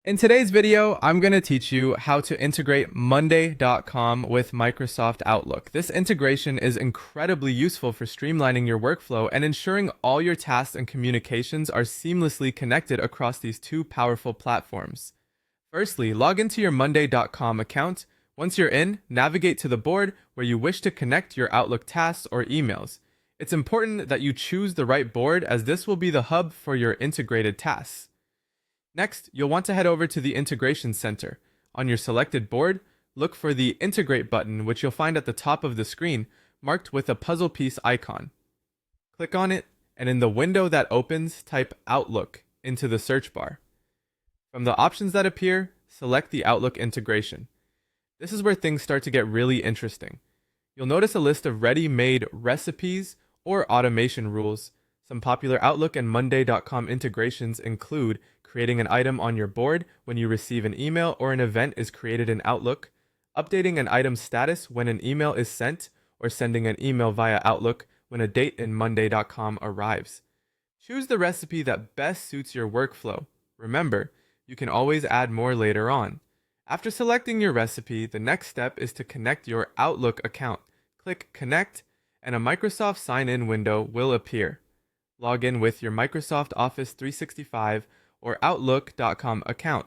In today's video, I'm going to teach you how to integrate Monday.com with Microsoft Outlook. This integration is incredibly useful for streamlining your workflow and ensuring all your tasks and communications are seamlessly connected across these two powerful platforms. Firstly, log into your Monday.com account. Once you're in, navigate to the board where you wish to connect your Outlook tasks or emails. It's important that you choose the right board as this will be the hub for your integrated tasks. Next, you'll want to head over to the Integration Center. On your selected board, look for the Integrate button, which you'll find at the top of the screen, marked with a puzzle piece icon. Click on it, and in the window that opens, type Outlook into the search bar. From the options that appear, select the Outlook integration. This is where things start to get really interesting. You'll notice a list of ready-made recipes or automation rules. Some popular Outlook and Monday.com integrations include creating an item on your board when you receive an email or an event is created in Outlook, updating an item's status when an email is sent, or sending an email via Outlook when a date in Monday.com arrives. Choose the recipe that best suits your workflow. Remember, you can always add more later on. After selecting your recipe, the next step is to connect your Outlook account. Click Connect, and a Microsoft sign-in window will appear. Log in with your Microsoft Office 365 or Outlook.com account.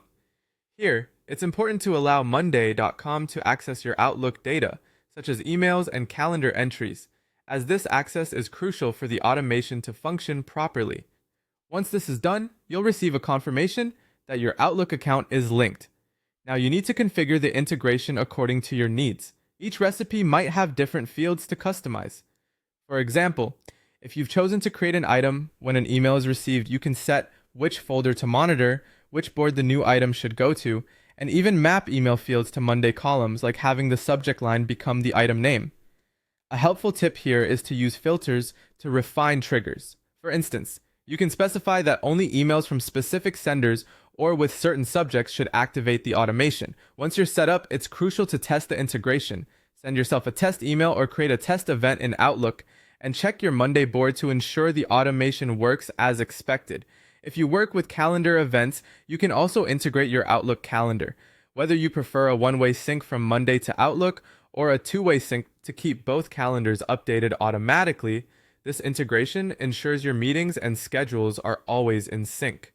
Here, it's important to allow Monday.com to access your Outlook data, such as emails and calendar entries, as this access is crucial for the automation to function properly. Once this is done, you'll receive a confirmation that your Outlook account is linked. Now you need to configure the integration according to your needs. Each recipe might have different fields to customize. For example, if you've chosen to create an item when an email is received, you can set which folder to monitor, which board the new item should go to, and even map email fields to Monday columns, like having the subject line become the item name. A helpful tip here is to use filters to refine triggers. For instance, you can specify that only emails from specific senders or with certain subjects should activate the automation. Once you're set up, it's crucial to test the integration. Send yourself a test email or create a test event in Outlook, and check your Monday board to ensure the automation works as expected. If you work with calendar events, you can also integrate your Outlook calendar. Whether you prefer a one-way sync from Monday to Outlook or a two-way sync to keep both calendars updated automatically, this integration ensures your meetings and schedules are always in sync.